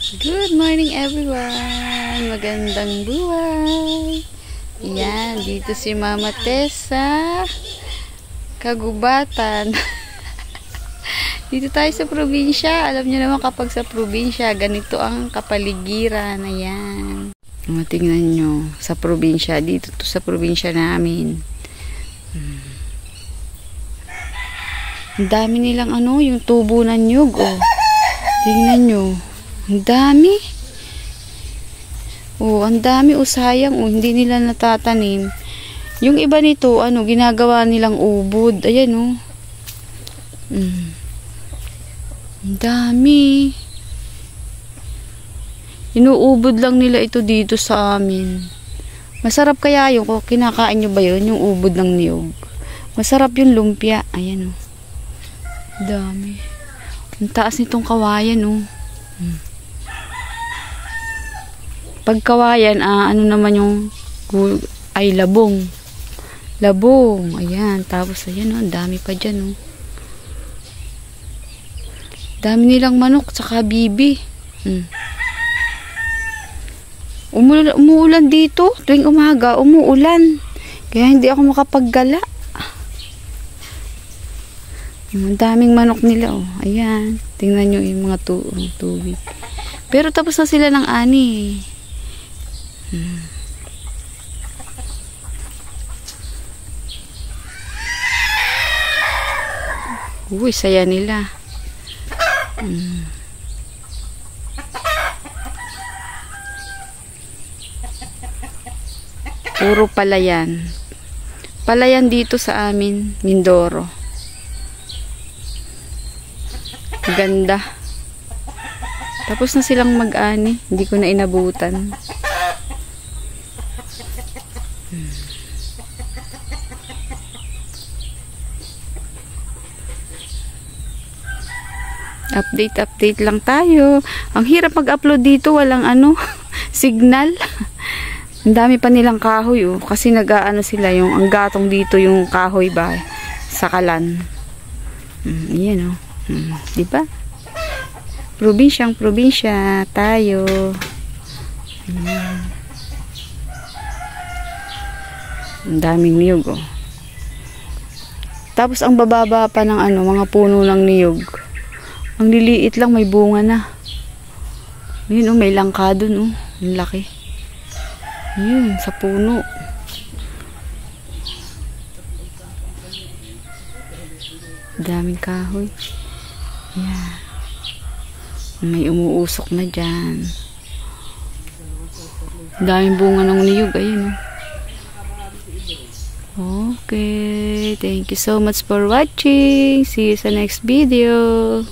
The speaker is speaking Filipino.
Good morning everyone! Magandang buhay! Yan, dito si Mama Tess sa Kagubatan. Dito tayo sa probinsya. Alam niyo naman kapag sa probinsya, ganito ang kapaligiran. Ayan. Tingnan nyo, sa probinsya. Dito to sa probinsya namin. Ang dami nilang yung tubo ng nyug. Oh. Tingnan nyo. Ang dami. Oh, ang dami. Oh, sayang. Oh, hindi nila natatanim. Yung iba nito, ginagawa nilang ubod. Ayan, oh. Ang dami. Inuubod lang nila ito dito sa amin. Masarap kaya yung kinakain nyo ba yun? Yung ubod ng niyog. Masarap yung lumpia. Ayan, oh. Dami. Ang taas nitong kawayan, oh. Pagkawayan, naman yung ay labong. Labong. Ayan. Tapos, ayan, oh. Dami pa dyan, oh. Dami nilang manok, tsaka bibi. Umuulan dito. Tuwing umaga, umuulan. Kaya hindi ako makapaggala. Ang daming manok nila, oh. Ayan. Tingnan nyo yung mga tubig. Pero tapos na sila ng ani. Uy, saya nila. Puro palayan. Palayan dito sa amin, Mindoro. Ganda. Tapos na silang mag-ani. Hindi ko na inabutan. Update lang tayo. Ang hirap mag-upload dito. Walang signal. Ang dami pa nilang kahoy, oh. Kasi sila yung ang gatong dito yung kahoy ba sa kalan. Yan, oh. Diba? Probinsya tayo. Ang daming niyog, oh. Tapos ang bababa pa ng mga puno ng niyog. Ang liliit lang, may bunga na. Yun, oh, may langka dun, oh. Ang laki. Yun, sa puno. Daming kahoy. Yan. May umuusok na dyan. Daming bunga ng niyog. Ayun, oh. Okay. Thank you so much for watching. See you sa next video.